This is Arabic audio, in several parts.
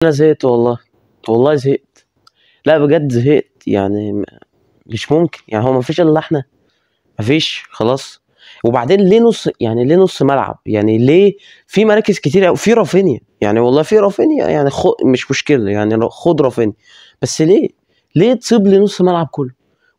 انا زهقت والله زهقت. لا بجد زهقت يعني مش ممكن يعني هو مفيش الا احنا. مفيش خلاص. وبعدين ليه ليه نص ملعب يعني ليه؟ في مراكز كتير أوي في رافينيا يعني والله في رافينيا يعني مش مشكلة يعني خد رافينيا. بس ليه تصيب لي نص ملعب كله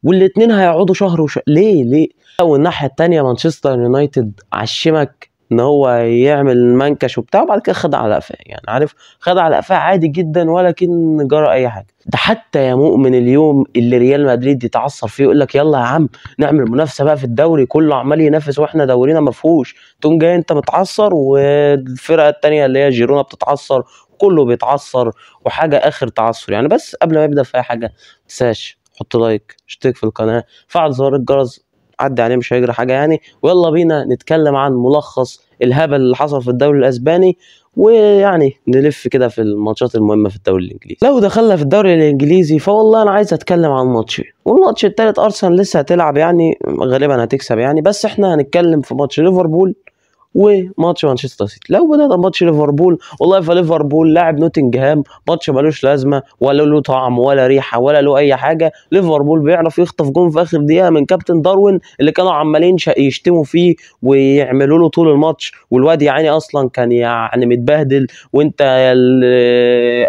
والاتنين هيقعدوا شهر ليه؟ والناحية التانية مانشستر يونايتد عشمك ان هو يعمل منكش وبتاع وبعد كده خد على قفاه يعني عارف. خد على قفاه عادي جدا ولكن جرى اي حاجة. ده حتى يا مؤمن اليوم اللي ريال مدريد يتعثر فيه يقول لك يلا يا عم نعمل منافسة بقى في الدوري كله عمال ينافس واحنا دورينا ما فيهوش. تقوم جاي انت متعثر والفرقة التانية اللي هي جيرونا بتتعثر كله بيتعثر وحاجة اخر تعثر يعني. بس قبل ما يبدأ في اي حاجة متنساش حط لايك اشترك في القناة فعل زر الجرس عدي عليه مش هيجري حاجة يعني. ويلا بينا نتكلم عن ملخص الهبل اللي حصل في الدوري الاسباني ويعني نلف كده في الماتشات المهمة في الدوري الانجليزي. لو دخلنا في الدوري الانجليزي فوالله انا عايز اتكلم عن ماتشين والماتش التالت ارسنال لسه هتلعب يعني غالبا هتكسب يعني. بس احنا هنتكلم في ماتش ليفربول وماتش مانشستر سيتي. لو بدأنا ماتش ليفربول والله فليفربول لاعب نوتنجهام ماتش ملوش لازمه ولا له طعم ولا ريحه ولا له اي حاجه. ليفربول بيعرف يخطف جون في اخر دقيقه من كابتن داروين اللي كانوا عمالين يشتموا فيه ويعملوا له طول الماتش والواد يعني اصلا كان يعني متبهدل وانت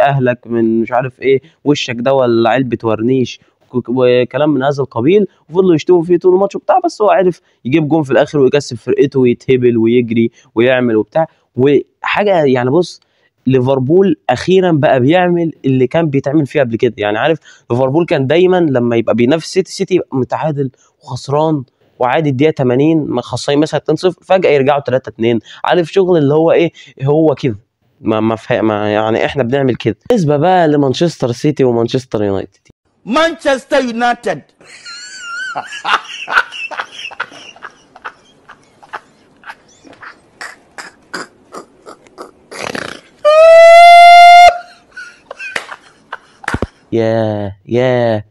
اهلك من مش عارف ايه وشك ده ولا علبه ورنيش وكلام من هذا القبيل وفضلوا يشتموا فيه طول الماتش وبتاع. بس هو عرف يجيب جون في الاخر ويكسب فرقته ويتهبل ويجري ويعمل وبتاع وحاجه يعني. بص ليفربول اخيرا بقى بيعمل اللي كان بيتعمل فيه قبل كده يعني عارف. ليفربول كان دايما لما يبقى بينافس سيتي يبقى متعادل وخسران وعادي الدقيقه 80 خسرين مثلا 2-0 فجاه يرجعوا 3-2 عارف شغل اللي هو ايه هو كده. ما يعني احنا بنعمل كده. بالنسبه بقى لمانشستر سيتي ومانشستر يونايتد. مانشستر يونايتد يا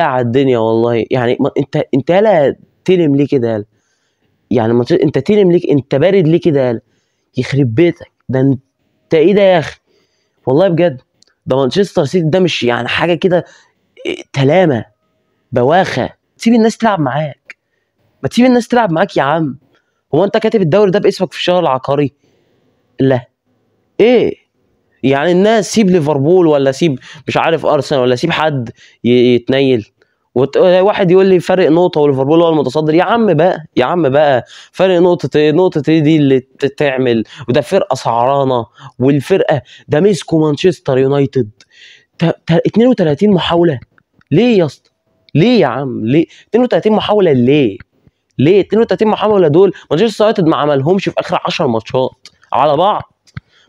على الدنيا والله يعني انت يالا تلم ليه كده يالا يعني انت تلم ليك انت بارد ليه كده يالا يخرب بيتك. ده انت ايه ده يا اخي والله بجد. ده مانشستر سيتي ده مش يعني حاجه كده تلامه بواخه. تسيب الناس تلعب معاك ما تسيب الناس تلعب معاك يا عم. هو انت كاتب الدوري ده باسمك في الشهر العقاري؟ لا ايه يعني الناس سيب ليفربول ولا سيب مش عارف ارسنال ولا سيب حد يتنيل واحد يقول لي فرق نقطه وليفربول هو المتصدر. يا عم بقى فرق نقطه دي اللي تعمل وده فرقه سعرانه والفرقه ده مسكوا مانشستر يونايتد 32 محاوله. ليه يا اسطى؟ ليه يا عم ليه 32 محاوله ليه 32 محاوله دول مانشستر يونايتد ما عملهمش في اخر 10 ماتشات على بعض.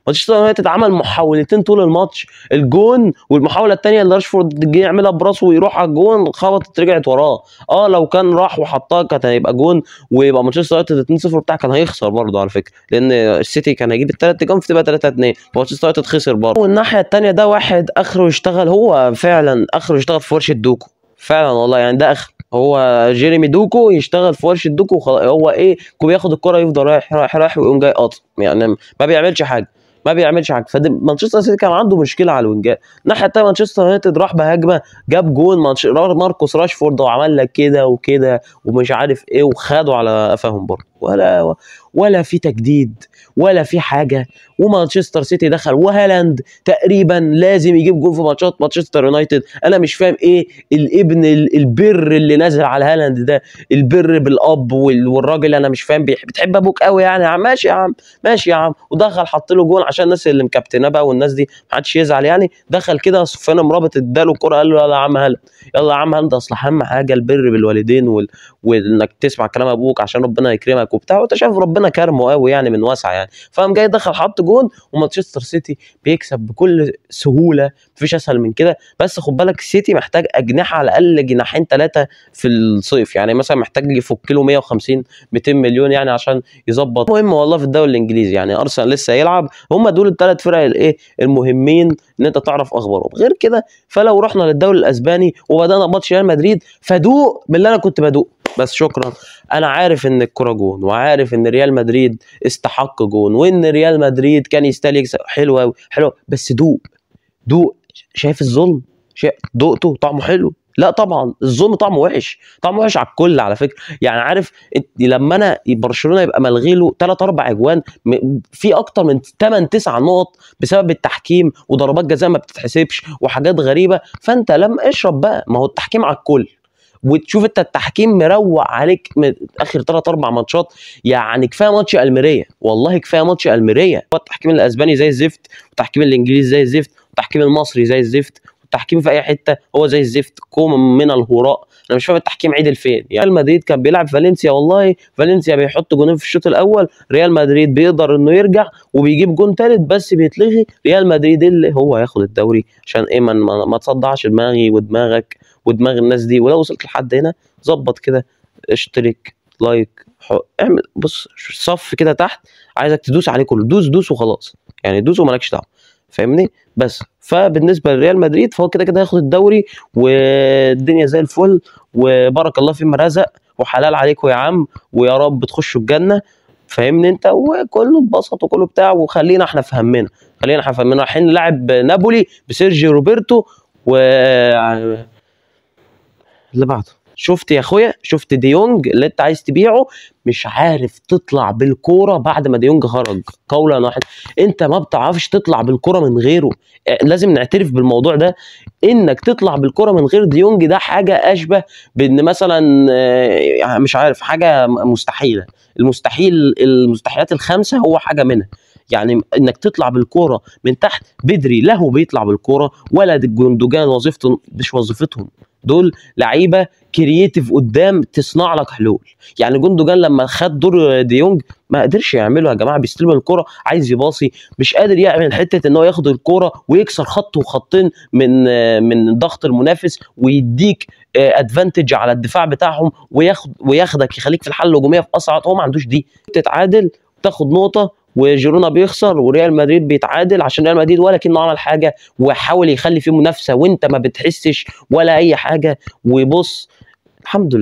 مانشستر يونايتد عمل محاولتين طول الماتش الجون والمحاوله الثانيه اللي راشفورد جه يعملها براسه ويروح على الجون خبطت رجعت وراه. لو كان راح وحطها كانت هيبقى جون ويبقى مانشستر يونايتد 2-0 بتاع كان هيخسر برضه على فكره لان السيتي كان هيجيب الثلاث جون فتبقى 3-2 مانشستر يونايتد خسر برضه. والناحيه الثانيه ده واحد اخره يشتغل هو فعلا اخره يشتغل في ورشه دوكو فعلا والله يعني ده اخر هو جيريمي دوكو يشتغل في ورشه دوكو هو ايه بياخد الكره يفضل رايح ويقوم جاي قاطع يعني ما بيعملش حاجه. مانشستر سيتي كان عنده مشكله على الوينجات. الناحيه الثانيه مانشستر يونايتد راح بهجمه جاب جون ماركوس راشفورد وعمل لك كده وكده ومش عارف ايه وخدوا على قفاهم برضه ولا في تجديد ولا في حاجه. ومانشستر سيتي دخل وهالاند تقريبا لازم يجيب جون في ماتشات مانشستر يونايتد. انا مش فاهم ايه الابن البر اللي نازل على هالاند ده البر بالاب والراجل انا مش فاهم بتحب ابوك قوي يعني ماشي يا عم ودخل حط له جون عشان الناس اللي مكابتناه بقى والناس دي ما حدش يزعل يعني. دخل كده سفيان مرابط اداله الكره قال له يلا يا عم هالاند اصل اهم حاجه البر بالوالدين وانك تسمع كلام ابوك عشان ربنا يكرمك وبتاع وانت شايف ربنا كرمه قوي يعني من واسعه يعني. فقام جاي دخل حط جون ومانشستر سيتي بيكسب بكل سهوله مفيش اسهل من كده. بس خد بالك السيتي محتاج اجنحه على الاقل جناحين ثلاثه في الصيف يعني مثلا محتاج يفك له 150 200 مليون يعني عشان يظبط. مهم والله في الدوري الانجليزي يعني ارسنال لسه هيلعب هم دول الثلاث فرق الايه المهمين ان انت تعرف اخبارهم. غير كده فلو رحنا للدوري الاسباني وبدانا ماتش ريال مدريد فدوق من اللي انا كنت بدوق بس شكرا. انا عارف ان الكرة جون وعارف ان ريال مدريد استحق جون وان ريال مدريد كان يستاهل يكسب حلو بس دوق دوق. شايف الظلم؟ دقته طعمه حلو؟ لا طبعا الظلم طعمه وحش، طعمه وحش على الكل على فكره. يعني عارف لما انا برشلونه يبقى ملغي له 3 4 اجوان في اكتر من 8 9 نقط بسبب التحكيم وضربات جزاء ما بتتحسبش وحاجات غريبه، فانت لما اشرب بقى، ما هو التحكيم على الكل. وتشوف انت التحكيم مروق عليك من اخر 3 4 ماتشات. يعني كفايه ماتش الميريا، والله كفايه ماتش الميريا. التحكيم الاسباني زي الزفت، والتحكيم الانجليزي زي الزفت، والتحكيم المصري زي الزفت، التحكيم في اي حته هو زي الزفت، كوم من الهراء. انا مش فاهم التحكيم عدل فين. يعني ريال مدريد كان بيلعب فالنسيا، والله فالنسيا بيحط جونين في الشوط الاول، ريال مدريد بيقدر انه يرجع وبيجيب جون ثالث بس بيتلغي، ريال مدريد اللي هو ياخد الدوري. عشان ايه؟ ما تصدعش دماغي ودماغك ودماغ الناس دي. ولو وصلت لحد هنا ظبط كده، اشترك، لايك، اعمل بص صف كده تحت، عايزك تدوس عليه كله، دوس وخلاص، يعني دوس ومالكش دعوه، فاهمني؟ بس فبالنسبه لريال مدريد فهو كده كده هياخد الدوري والدنيا زي الفل، وبارك الله فيما رزق، وحلال عليكم يا عم، ويا رب تخشوا الجنه، فاهمني انت؟ وكله اتبسط وكله بتاع، وخلينا احنا في همنا، رايحين نلعب نابولي بسيرجيو روبرتو و اللي بعده. شفت يا اخويا؟ شفت ديونج اللي انت عايز تبيعه مش عارف تطلع بالكوره بعد ما ديونج خرج؟ قولا واحد، انت ما بتعرفش تطلع بالكوره من غيره. لازم نعترف بالموضوع ده، انك تطلع بالكوره من غير ديونج ده حاجه اشبه بان مثلا مش عارف، حاجه مستحيله. المستحيلات الخمسه هو حاجه منها. يعني انك تطلع بالكوره من تحت، بدري له بيطلع بالكوره، ولا جندوجان وظيفته مش وظيفتهم، دول لعيبه كرييتيف قدام تصنع لك حلول. يعني جندوجان لما خد دور ديونج ما قدرش يعمله يا جماعه، بيستلم الكره عايز يباصي، مش قادر يعمل حته ان هو ياخد الكره ويكسر خط وخطين من ضغط المنافس ويديك ادفانتج على الدفاع بتاعهم، وياخدك يخليك في الحل الهجوميه في اسرع وقت. هو ما عندوش دي. تتعادل تاخد نقطه، وجيرونا بيخسر، وريال مدريد بيتعادل، عشان ريال مدريد ولا كأنه عمل حاجه، وحاول يخلي فيه منافسه وانت ما بتحسش ولا اي حاجه. وبص الحمد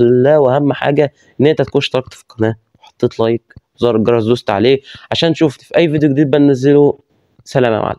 لله. واهم حاجه ان انت تكون اشتركت في القناه وحطيت لايك وزر الجرس دوست عليه عشان شفت في اي فيديو جديد بنزله. سلام يا معلم.